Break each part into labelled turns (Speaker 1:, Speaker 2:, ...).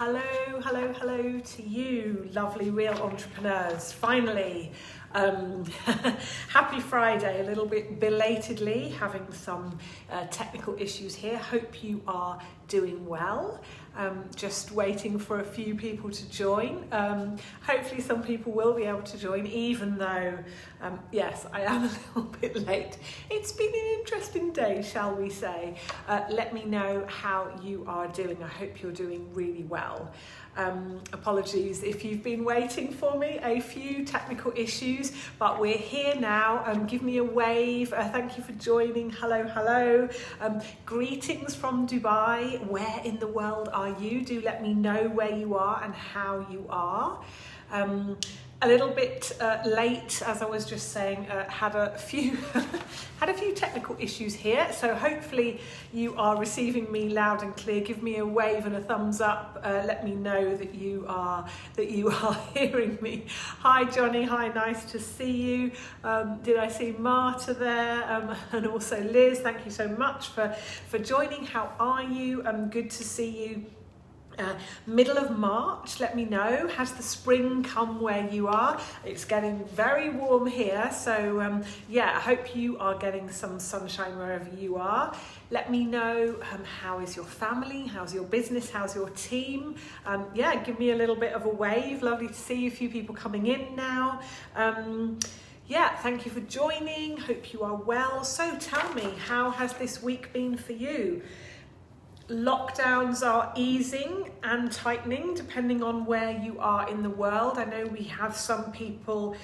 Speaker 1: Hello to you, lovely real entrepreneurs. Finally, happy Friday, a little bit belatedly, having some technical issues here. Hope you are doing well. Just waiting for a few people to join. Hopefully some people will be able to join, even though, yes, I am a little bit late. It's been an interesting day, shall we say. Let me know how you are doing. I hope you're doing really well. Apologies if you've been waiting for me, a few technical issues, but we're here now. Give me a wave. Thank you for joining. Hello. Greetings from Dubai. Where in the world are you? Do let me know where you are and how you are. A little bit late, as I was just saying, had a few technical issues here, so hopefully you are receiving me loud and clear. Give me a wave and a thumbs up. Let me know that you are hearing me. Hi Johnny, hi, nice to see you. Did I see Marta there? And also Liz, thank you so much for joining. How are you? Good to see you. Middle of March, let me know, has the spring come where you are? It's getting very warm here, so yeah, I hope you are getting some sunshine wherever you are. Let me know how is your family, how's your business, how's your team. Yeah, give me a little bit of a wave. Lovely to see a few people coming in now. Yeah, thank you for joining, hope you are well. So tell me, how has this week been for you? Lockdowns are easing and tightening depending on where you are in the world. I know we have some people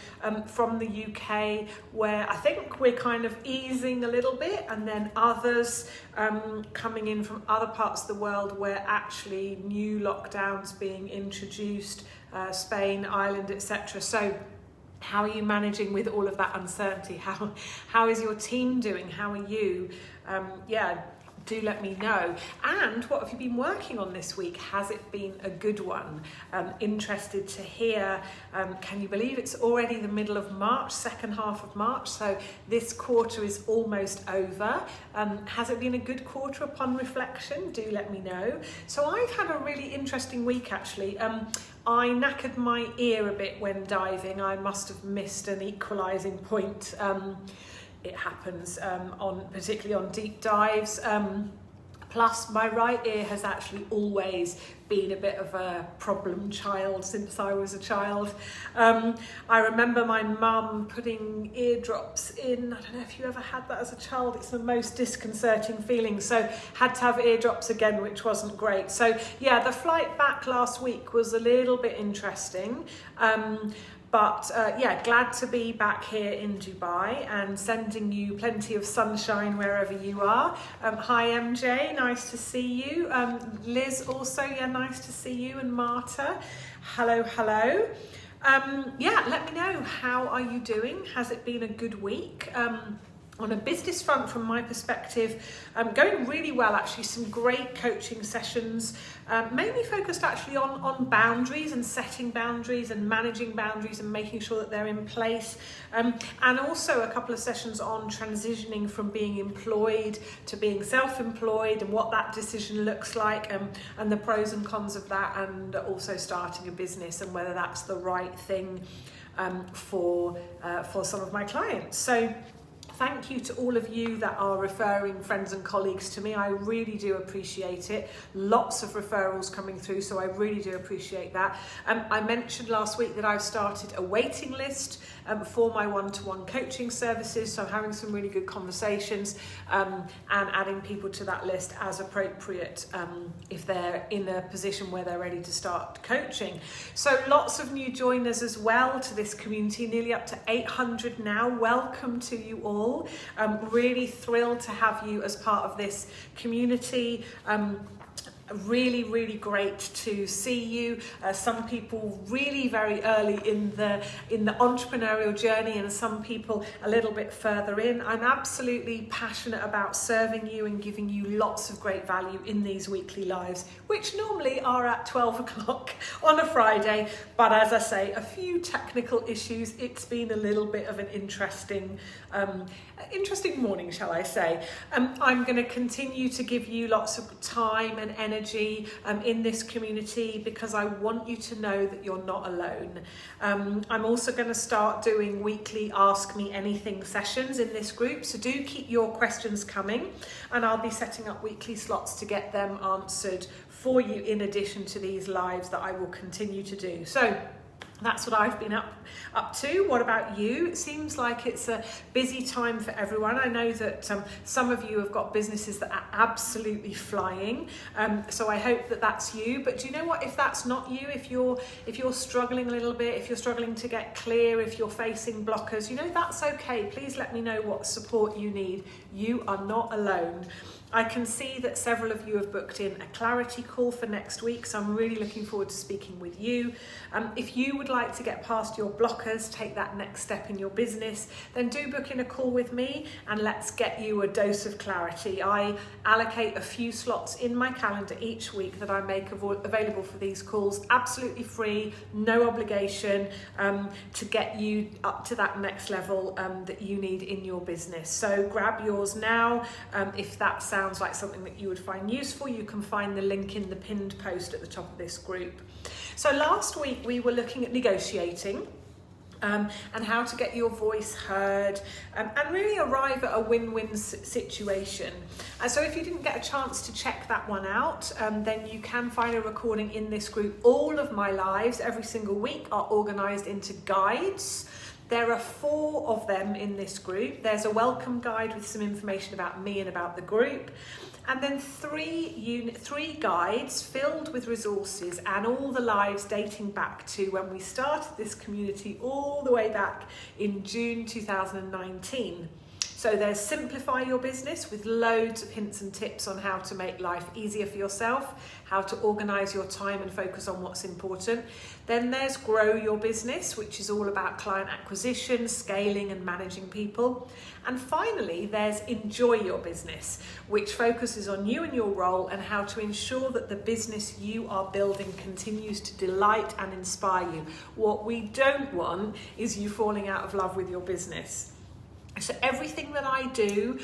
Speaker 1: from the UK where I think we're kind of easing a little bit, and then others coming in from other parts of the world where actually new lockdowns being introduced, Spain, Ireland, etc. So how are you managing with all of that uncertainty? How is your team doing? How are you? Yeah, do let me know. And what have you been working on this week? Has it been a good one? Interested to hear. Can you believe it's already the middle of March, second half of March, so this quarter is almost over. Has it been a good quarter upon reflection? Do let me know. So I've had a really interesting week actually. I knackered my ear a bit when diving. I must have missed an equalising point. It happens particularly on deep dives. Plus my right ear has actually always been a bit of a problem child since I was a child. I remember my mum putting eardrops in. I don't know if you ever had that as a child. It's the most disconcerting feeling. So had to have eardrops again, which wasn't great. So yeah, the flight back last week was a little bit interesting. But yeah, glad to be back here in Dubai and sending you plenty of sunshine wherever you are. Hi MJ, nice to see you. Liz also, yeah, nice to see you. And Marta, hello. Yeah, let me know, how are you doing? Has it been a good week? On a business front, from my perspective, going really well actually. Some great coaching sessions, mainly focused actually on boundaries and setting boundaries and managing boundaries and making sure that they're in place. And also a couple of sessions on transitioning from being employed to being self-employed and what that decision looks like, and the pros and cons of that, and also starting a business and whether that's the right thing for some of my clients. So thank you to all of you that are referring friends and colleagues to me. I really do appreciate it. Lots of referrals coming through, so I really do appreciate that. I mentioned last week that I've started a waiting list for my one-to-one coaching services, so I'm having some really good conversations and adding people to that list as appropriate if they're in a position where they're ready to start coaching. So lots of new joiners as well to this community, nearly up to 800 now. Welcome to you all. Really thrilled to have you as part of this community. Really great to see you. Some people really very early in the entrepreneurial journey, and some people a little bit further in. I'm absolutely passionate about serving you and giving you lots of great value in these weekly lives, which normally are at 12 o'clock on a Friday. But as I say, a few technical issues. It's been a little bit of an interesting morning, shall I say. I'm going to continue to give you lots of time and energy energy in this community, because I want you to know that you're not alone. I'm also going to start doing weekly Ask Me Anything sessions in this group, so do keep your questions coming, and I'll be setting up weekly slots to get them answered for you in addition to these lives that I will continue to do. So that's what I've been up to. What about you? It seems like it's a busy time for everyone. I know that some of you have got businesses that are absolutely flying. So I hope that that's you. But do you know what? If that's not you, if you're struggling a little bit, if you're struggling to get clear, if you're facing blockers, you know, that's okay. Please let me know what support you need. You are not alone. I can see that several of you have booked in a clarity call for next week, so I'm really looking forward to speaking with you. If you would like to get past your blockers, take that next step in your business, then do book in a call with me and let's get you a dose of clarity. I allocate a few slots in my calendar each week that I make available for these calls, absolutely free, no obligation, to get you up to that next level that you need in your business. So grab yours now. If that sounds like something that you would find useful, you can find the link in the pinned post at the top of this group. So last week we were looking at negotiating and how to get your voice heard and really arrive at a win-win situation. So if you didn't get a chance to check that one out, then you can find a recording in this group. All of my lives every single week are organised into guides. There are 4 of them in this group. There's a welcome guide with some information about me and about the group. And then 3 guides filled with resources and all the lives dating back to when we started this community all the way back in June 2019. So there's Simplify Your Business with loads of hints and tips on how to make life easier for yourself, how to organise your time and focus on what's important. Then there's Grow Your Business, which is all about client acquisition, scaling and managing people. And finally, there's Enjoy Your Business, which focuses on you and your role and how to ensure that the business you are building continues to delight and inspire you. What we don't want is you falling out of love with your business. So everything that I do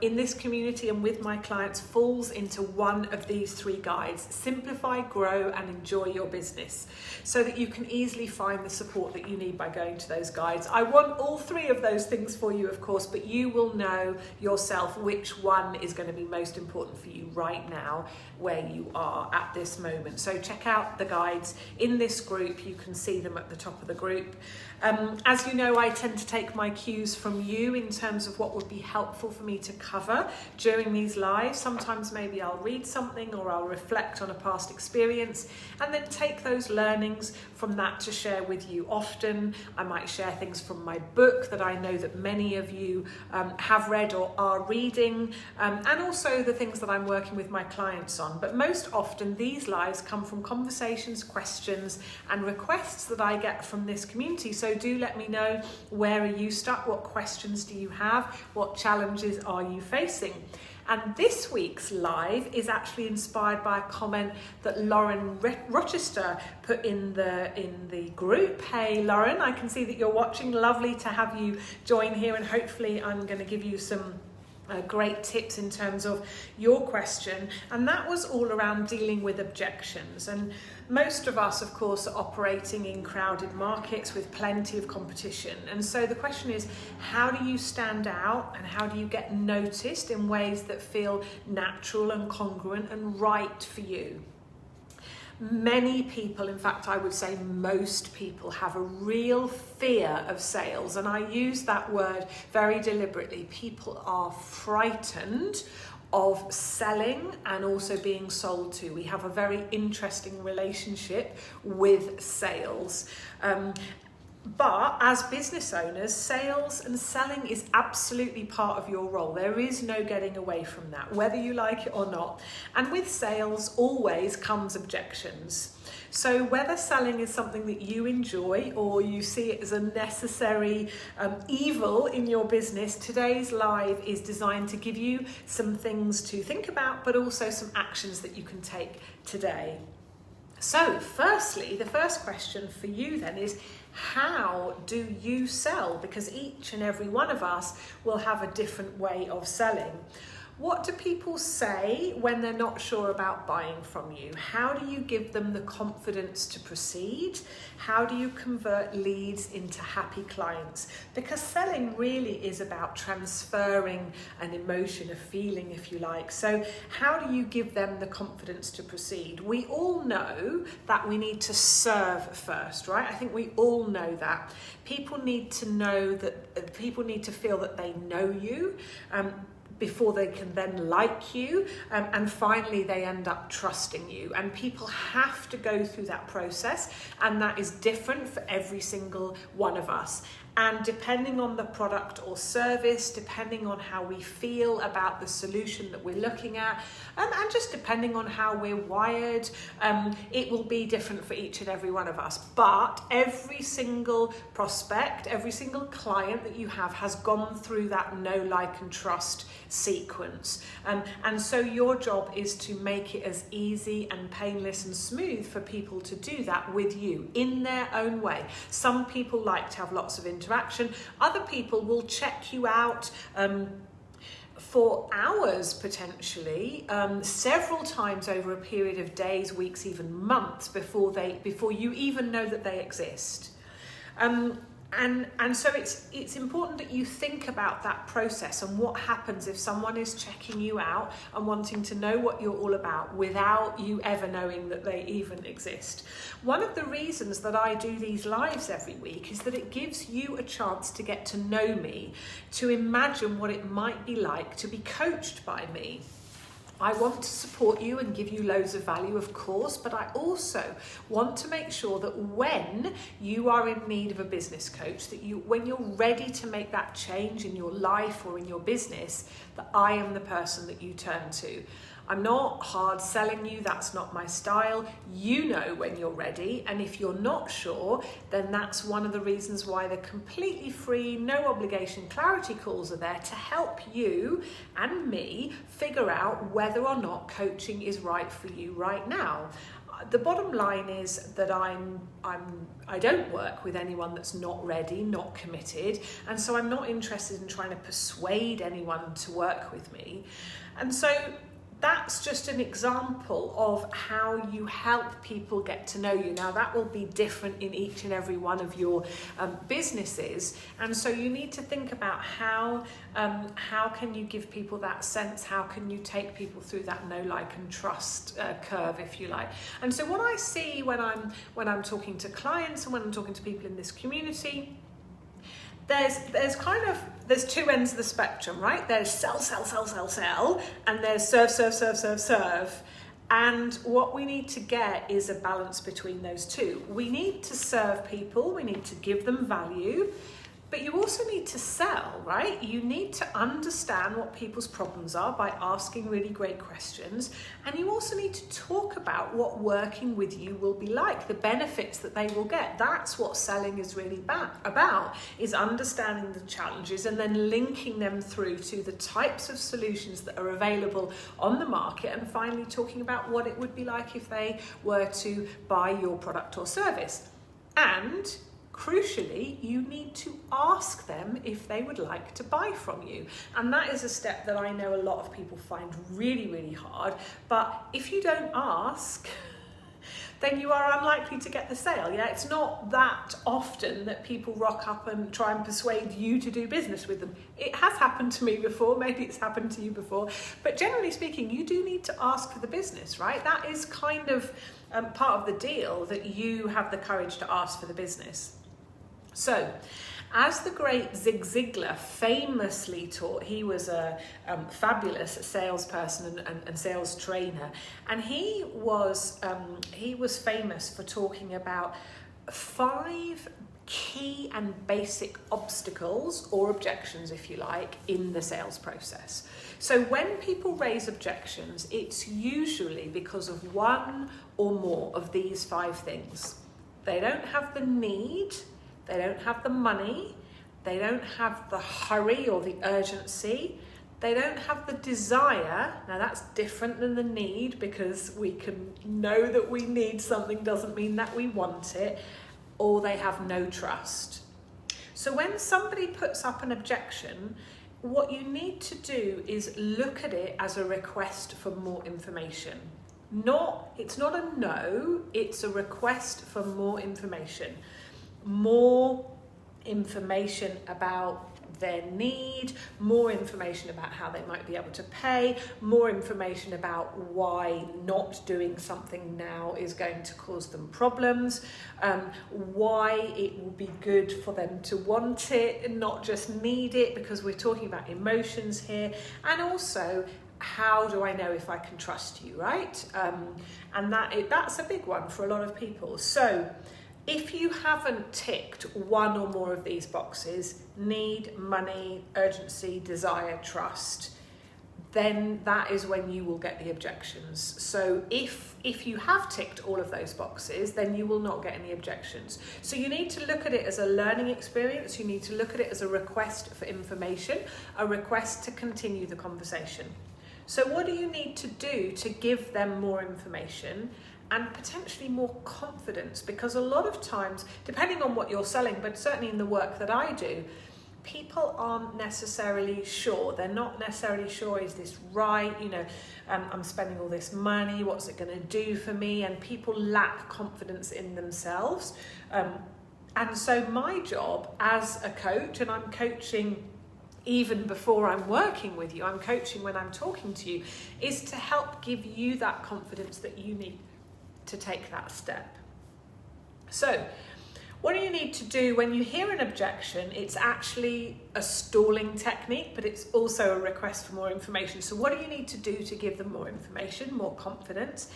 Speaker 1: in this community and with my clients falls into one of these 3 guides: Simplify, Grow and Enjoy Your Business, so that you can easily find the support that you need by going to those guides. I want all 3 of those things for you, of course, but you will know yourself which one is going to be most important for you right now where you are at this moment. So check out the guides in this group. You can see them at the top of the group. As you know, I tend to take my cues from you in terms of what would be helpful for me to cover during these lives. Sometimes maybe I'll read something or I'll reflect on a past experience and then take those learnings from that to share with you. Often I might share things from my book that I know that many of you have read or are reading, and also the things that I'm working with my clients on. But most often these lives come from conversations, questions and requests that I get from this community. So do let me know, where are you stuck? What questions do you have? What challenges are you facing? And this week's live is actually inspired by a comment that Lauren Rochester put in the group. Hey Lauren, I can see that you're watching. Lovely to have you join here, and hopefully I'm going to give you some great tips in terms of your question. And that was all around dealing with objections. And most of us, of course, are operating in crowded markets with plenty of competition. And so the question is, how do you stand out and how do you get noticed in ways that feel natural and congruent and right for you? Many people, in fact, I would say most people, have a real fear of sales. And I use that word very deliberately. People are frightened of selling and also being sold to. We have a very interesting relationship with sales. But as business owners, sales and selling is absolutely part of your role. There is no getting away from that, whether you like it or not. And with sales always comes objections. So whether selling is something that you enjoy or you see it as a necessary evil in your business, today's live is designed to give you some things to think about, but also some actions that you can take today. So firstly, the first question for you then is, how do you sell? Because each and every one of us will have a different way of selling. What do people say when they're not sure about buying from you? How do you give them the confidence to proceed? How do you convert leads into happy clients? Because selling really is about transferring an emotion, a feeling, if you like. So how do you give them the confidence to proceed? We all know that we need to serve first, right? I think we all know that. People need to know that, people need to feel that they know you, before they can then like you, and finally they end up trusting you. And people have to go through that process, and that is different for every single one of us. And depending on the product or service, depending on how we feel about the solution that we're looking at, and just depending on how we're wired, it will be different for each and every one of us. But every single prospect, every single client that you have has gone through that know, like, and trust sequence. And so your job is to make it as easy and painless and smooth for people to do that with you in their own way. Some people like to have lots of interaction. Other people will check you out for hours, potentially, several times over a period of days, weeks, even months before you even know that they exist. And so it's important that you think about that process and what happens if someone is checking you out and wanting to know what you're all about without you ever knowing that they even exist. One of the reasons that I do these lives every week is that it gives you a chance to get to know me, to imagine what it might be like to be coached by me. I want to support you and give you loads of value, of course, but I also want to make sure that when you are in need of a business coach, that when you're ready to make that change in your life or in your business, that I am the person that you turn to. I'm not hard selling you, that's not my style. You know when you're ready, and if you're not sure, then that's one of the reasons why the completely free, no obligation clarity calls are there to help you and me figure out whether or not coaching is right for you right now. The bottom line is that I don't work with anyone that's not ready, not committed, and so I'm not interested in trying to persuade anyone to work with me. And so that's just an example of how you help people get to know you. Now, that will be different in each and every one of your businesses, and so you need to think about how can you give people that sense, how can you take people through that know, like, and trust curve, if you like. And so what I see when I'm talking to clients and when I'm talking to people in this community, there's two ends of the spectrum, right? There's sell, and there's serve. And what we need to get is a balance between those two. We need to serve people, we need to give them value, but you also need to sell, right? You need to understand what people's problems are by asking really great questions. And you also need to talk about what working with you will be like, the benefits that they will get. That's what selling is really about, is understanding the challenges and then linking them through to the types of solutions that are available on the market, and finally talking about what it would be like if they were to buy your product or service. And crucially, you need to ask them if they would like to buy from you. And that is a step that I know a lot of people find really, really hard. But if you don't ask, then you are unlikely to get the sale. Yeah, it's not that often that people rock up and try and persuade you to do business with them. It has happened to me before, maybe it's happened to you before, but generally speaking, you do need to ask for the business, right? That is kind of part of the deal, that you have the courage to ask for the business. So, as the great Zig Ziglar famously taught, he was a fabulous salesperson and sales trainer, and he was famous for talking about 5 key and basic obstacles, or objections if you like, in the sales process. So when people raise objections, it's usually because of one or more of these 5 things. They don't have the need, they don't have the money, they don't have the hurry or the urgency, they don't have the desire. Now that's different than the need, because we can know that we need something doesn't mean that we want it, or they have no trust. So when somebody puts up an objection, what you need to do is look at it as a request for more information. It's not a no, it's a request for more information. More information about their need, more information about how they might be able to pay, more information about why not doing something now is going to cause them problems, why it will be good for them to want it and not just need it, because we're talking about emotions here, and also how do I know if I can trust you, right? And that's a big one for a lot of people. So if you haven't ticked one or more of these boxes, need, money, urgency, desire, trust, then that is when you will get the objections. So if you have ticked all of those boxes, then you will not get any objections. So you need to look at it as a learning experience. You need to look at it as a request for information, a request to continue the conversation. So what do you need to do to give them more information and potentially more confidence? Because a lot of times, depending on what you're selling, but certainly in the work that I do, people aren't necessarily sure. They're not necessarily sure, is this right? I'm spending all this money, what's it going to do for me? And people lack confidence in themselves. And so my job as a coach, and I'm coaching even before I'm working with you, I'm coaching when I'm talking to you, is to help give you that confidence that you need to take that step. So what do you need to do when you hear an objection? It's actually a stalling technique, but it's also a request for more information. So what do you need to do to give them more information, more confidence?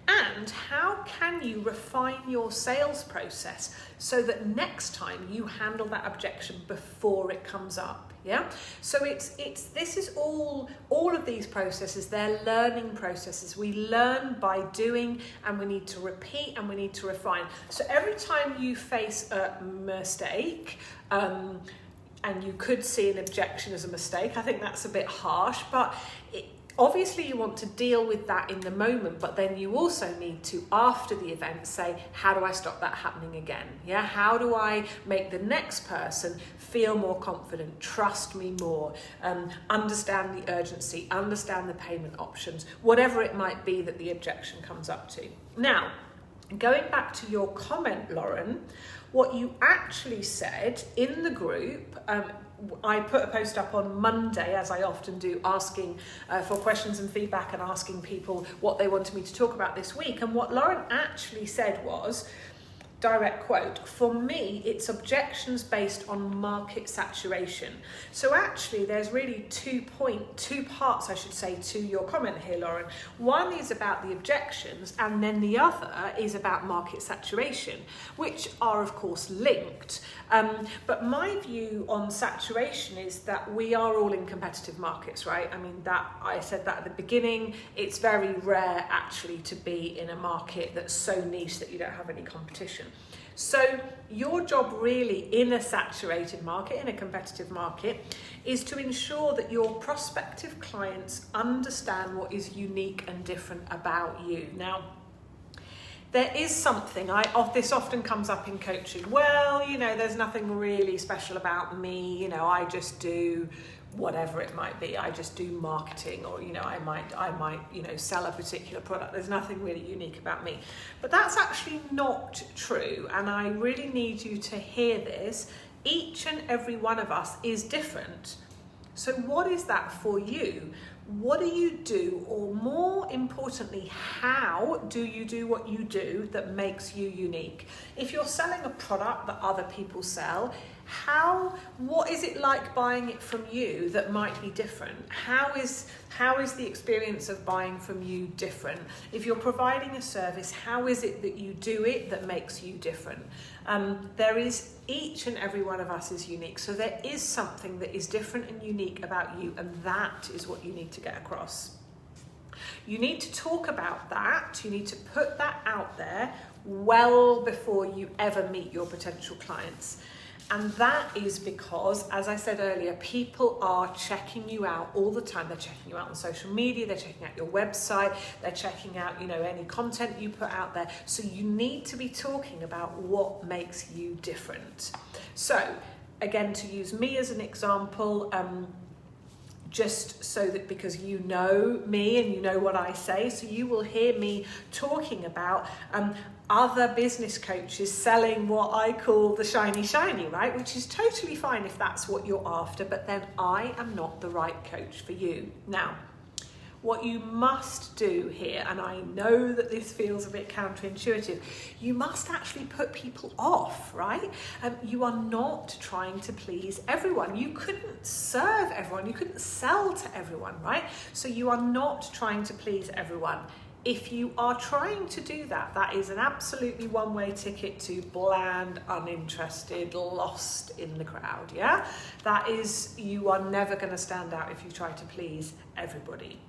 Speaker 1: And how can you refine your sales process so that next time you handle that objection before it comes up? Yeah. So this is all of these processes, they're learning processes. We learn by doing, and we need to repeat, and we need to refine. So every time you face a mistake, and you could see an objection as a mistake, I think that's a bit harsh, but obviously you want to deal with that in the moment, but then you also need to, after the event, say, how do I stop that happening again? Yeah, how do I make the next person feel more confident, trust me more, understand the urgency, understand the payment options, whatever it might be that the objection comes up to. Now, going back to your comment, Lauren, what you actually said in the group, I put a post up on Monday, as I often do, asking for questions and feedback and asking people what they wanted me to talk about this week. And what Lauren actually said was, direct quote, for me, it's objections based on market saturation. So actually, there's really two parts, I should say, to your comment here, Lauren. One is about the objections, and then the other is about market saturation, which are, of course, linked. But my view on saturation is that we are all in competitive markets, right? I mean, that I said that at the beginning. It's very rare, actually, to be in a market that's so niche that you don't have any competition. So your job really in a saturated market, in a competitive market, is to ensure that your prospective clients understand what is unique and different about you. Now, there is something, this often comes up in coaching. Well, there's nothing really special about me. I just do whatever it might be. I just do marketing, or I might sell a particular product. There's nothing really unique about me. But that's actually not true, and I really need you to hear this. Each and every one of us is different. So what is that for you? What do you do, or more importantly, how do you do what you do that makes you unique? If you're selling a product that other people sell, what is it like buying it from you that might be different? How is the experience of buying from you different? If you're providing a service, how is it that you do it that makes you different? Each and every one of us is unique. So there is something that is different and unique about you, and that is what you need to get across. You need to talk about that. You need to put that out there well before you ever meet your potential clients. And that is because, as I said earlier, people are checking you out all the time. They're checking you out on social media, they're checking out your website, they're checking out, any content you put out there. So you need to be talking about what makes you different. So, again, to use me as an example, just so that, because you know me and you know what I say, so you will hear me talking about other business coaches selling what I call the shiny, right? Which is totally fine if that's what you're after, but then I am not the right coach for you. Now, what you must do here, and I know that this feels a bit counterintuitive, you must actually put people off, right? You are not trying to please everyone. You couldn't serve everyone. You couldn't sell to everyone, right? So you are not trying to please everyone. If you are trying to do that, that is an absolutely one-way ticket to bland, uninterested, lost in the crowd, yeah? That is, you are never going to stand out if you try to please everybody.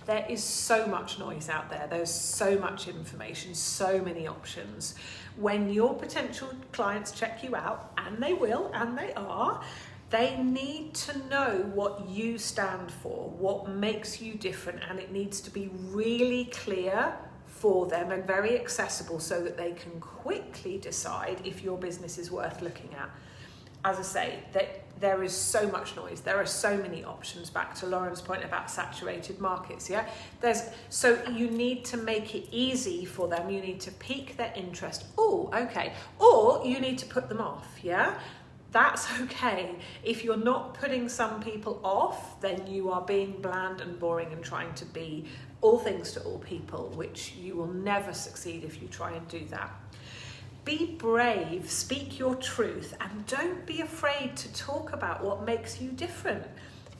Speaker 1: There is so much noise out there. There's so much information, so many options. When your potential clients check you out, and they will, and they are, they need to know what you stand for, what makes you different, and it needs to be really clear for them and very accessible so that they can quickly decide if your business is worth looking at. As I say, there is so much noise. There are so many options, back to Lauren's point about saturated markets, yeah? So you need to make it easy for them. You need to pique their interest. Oh, okay. Or you need to put them off, yeah? That's okay. If you're not putting some people off, then you are being bland and boring and trying to be all things to all people, which you will never succeed if you try and do that. Be brave, speak your truth, and don't be afraid to talk about what makes you different.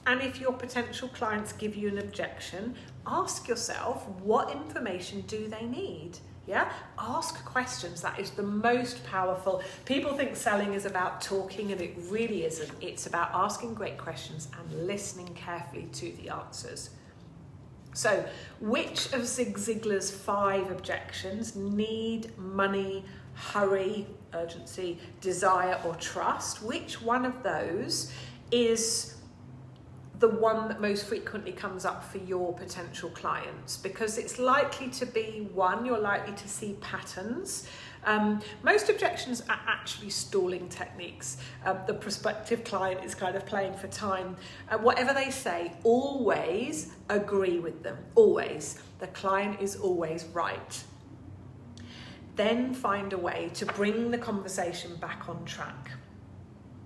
Speaker 1: And if your potential clients give you an objection, ask yourself, what information do they need? Yeah, ask questions. That is the most powerful. People think selling is about talking, and it really isn't. It's about asking great questions and listening carefully to the answers. So, which of Zig Ziglar's 5 objections, need, money, hurry, urgency, desire, or trust, which one of those is the one that most frequently comes up for your potential clients? Because it's likely to be one, you're likely to see patterns. Most objections are actually stalling techniques. The prospective client is kind of playing for time. Whatever they say, always agree with them, always. The client is always right. Then find a way to bring the conversation back on track.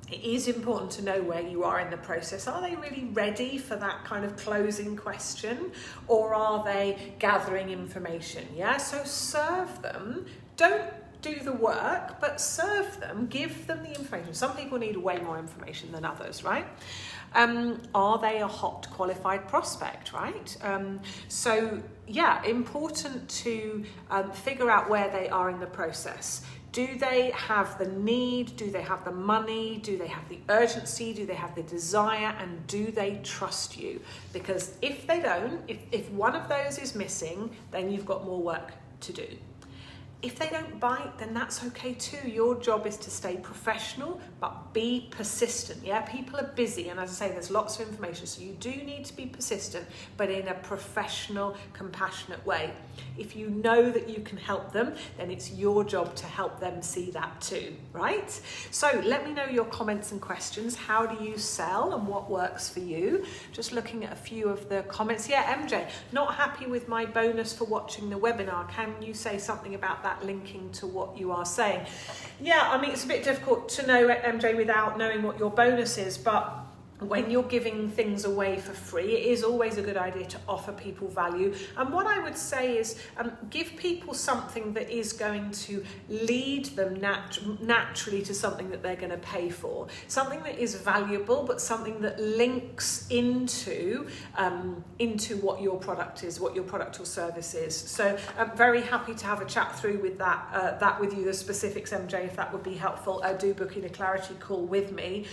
Speaker 1: It is important to know where you are in the process. Are they really ready for that kind of closing question, or are they gathering information? Yeah, so serve them. Don't do the work, but serve them, give them the information. Some people need way more information than others, right? Are they a hot qualified prospect, right? So yeah, important to figure out where they are in the process. Do they have the need? Do they have the money? Do they have the urgency? Do they have the desire? And do they trust you? Because if they don't, if one of those is missing, then you've got more work to do. If they don't bite, then that's okay too. Your job is to stay professional, but be persistent. Yeah, people are busy, and as I say, there's lots of information, so you do need to be persistent, but in a professional, compassionate way. If you know that you can help them, then it's your job to help them see that too, right? So let me know your comments and questions. How do you sell and what works for you? Just looking at a few of the comments. Yeah, MJ, not happy with my bonus for watching the webinar. Can you say something about that linking to what you are saying? Yeah, I mean, it's a bit difficult to know, MJ, without knowing what your bonus is, but when you're giving things away for free, it is always a good idea to offer people value. And what I would say is give people something that is going to lead them naturally to something that they're going to pay for. Something that is valuable, but something that links into what your product is, what your product or service is. So I'm very happy to have a chat through with that with you, the specifics, MJ, if that would be helpful. Do book in a clarity call with me.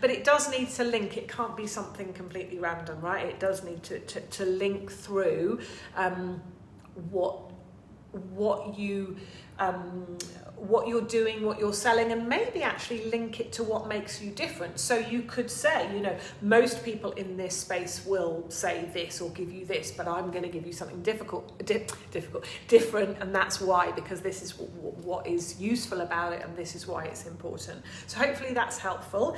Speaker 1: But it does need to link. It can't be something completely random, right? It does need to link through what what you're doing, what you're selling, and maybe actually link it to what makes you different. So you could say, most people in this space will say this or give you this, but I'm going to give you something different, and that's why, because this is what is useful about it, and this is why it's important. So hopefully that's helpful.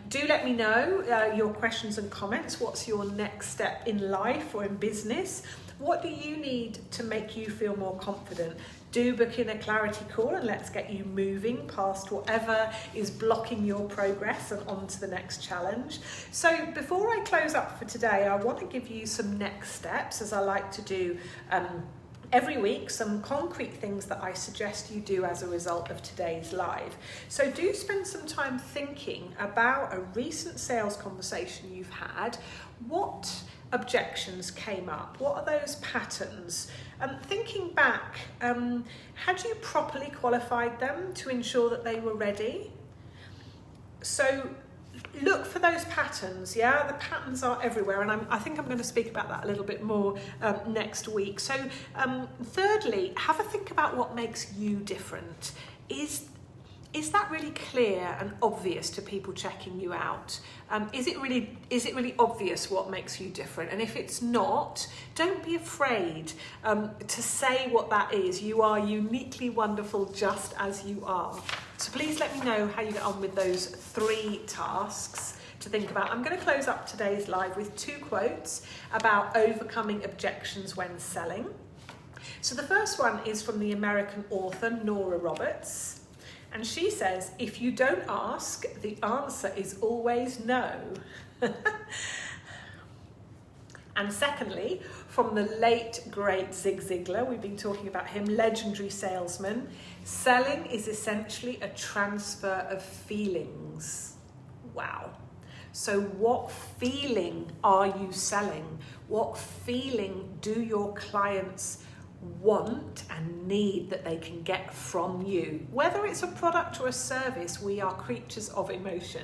Speaker 1: Do let me know your questions and comments. What's your next step in life or in business? What do you need to make you feel more confident? Do book in a clarity call and let's get you moving past whatever is blocking your progress and on to the next challenge. So before I close up for today, I want to give you some next steps, as I like to do every week, some concrete things that I suggest you do as a result of today's live. So do spend some time thinking about a recent sales conversation you've had. What objections came up? What are those patterns? Thinking back, had you properly qualified them to ensure that they were ready? So look for those patterns. Yeah, the patterns are everywhere, and I think I'm going to speak about that a little bit more next week. So thirdly, have a think about what makes you different. Is that really clear and obvious to people checking you out? Is it really obvious what makes you different? And if it's not, don't be afraid to say what that is. You are uniquely wonderful just as you are. So please let me know how you get on with those 3 tasks to think about. I'm going to close up today's live with 2 quotes about overcoming objections when selling. So the first one is from the American author Nora Roberts. And she says, if you don't ask, the answer is always no. And secondly, from the late, great Zig Ziglar, we've been talking about him, legendary salesman, selling is essentially a transfer of feelings. Wow. So what feeling are you selling? What feeling do your clients want and need that they can get from you? Whether it's a product or a service, we are creatures of emotion.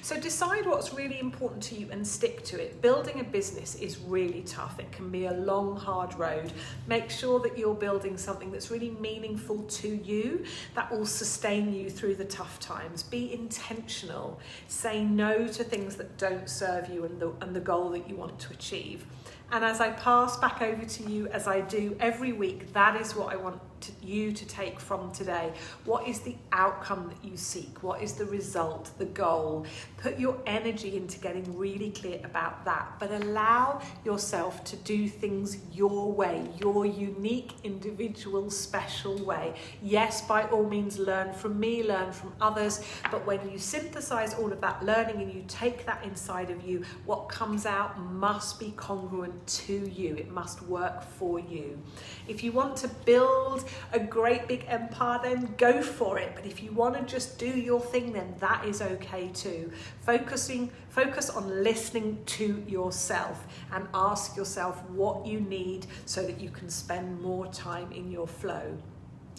Speaker 1: So decide what's really important to you and stick to it. Building a business is really tough. It can be a long, hard road. Make sure that you're building something that's really meaningful to you, that will sustain you through the tough times. Be intentional. Say no to things that don't serve you and the goal that you want to achieve. And as I pass back over to you, as I do every week, that is what I want you to take from today. What is the outcome that you seek? What is the result, the goal? Put your energy into getting really clear about that, but allow yourself to do things your way, your unique, individual, special way. Yes, by all means, learn from me, learn from others, but when you synthesize all of that learning and you take that inside of you, what comes out must be congruent to you. It must work for you. If you want to build a great big empire, then go for it. But if you want to just do your thing, then that is okay too. Focus on listening to yourself and ask yourself what you need so that you can spend more time in your flow.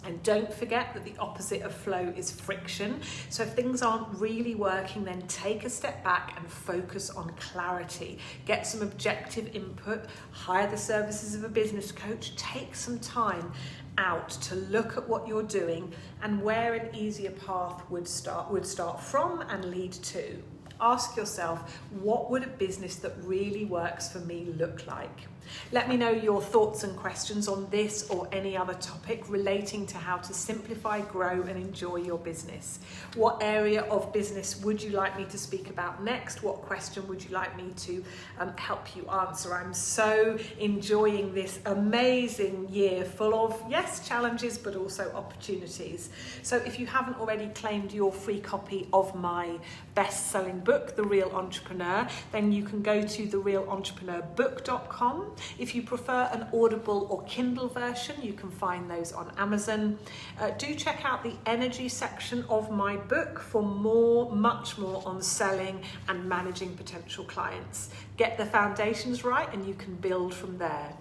Speaker 1: And don't forget that the opposite of flow is friction. So if things aren't really working, then take a step back and focus on clarity. Get some objective input, hire the services of a business coach, take some time out to look at what you're doing and where an easier path would start from and lead to. Ask yourself, what would a business that really works for me look like? Let me know your thoughts and questions on this or any other topic relating to how to simplify, grow and enjoy your business. What area of business would you like me to speak about next? What question would you like me to help you answer? I'm so enjoying this amazing year full of, yes, challenges, but also opportunities. So if you haven't already claimed your free copy of my best-selling book, The Real Entrepreneur, then you can go to therealentrepreneur.book.com. If you prefer an Audible or Kindle version, you can find those on Amazon. Do check out the energy section of my book for much more on selling and managing potential clients. Get the foundations right and you can build from there.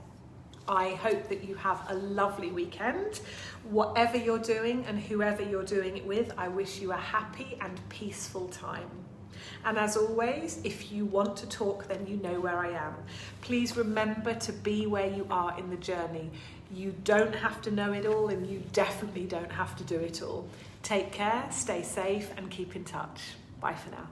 Speaker 1: I hope that you have a lovely weekend. Whatever you're doing and whoever you're doing it with, I wish you a happy and peaceful time. And as always, if you want to talk, then you know where I am. Please remember to be where you are in the journey. You don't have to know it all, and you definitely don't have to do it all. Take care, stay safe, and keep in touch. Bye for now.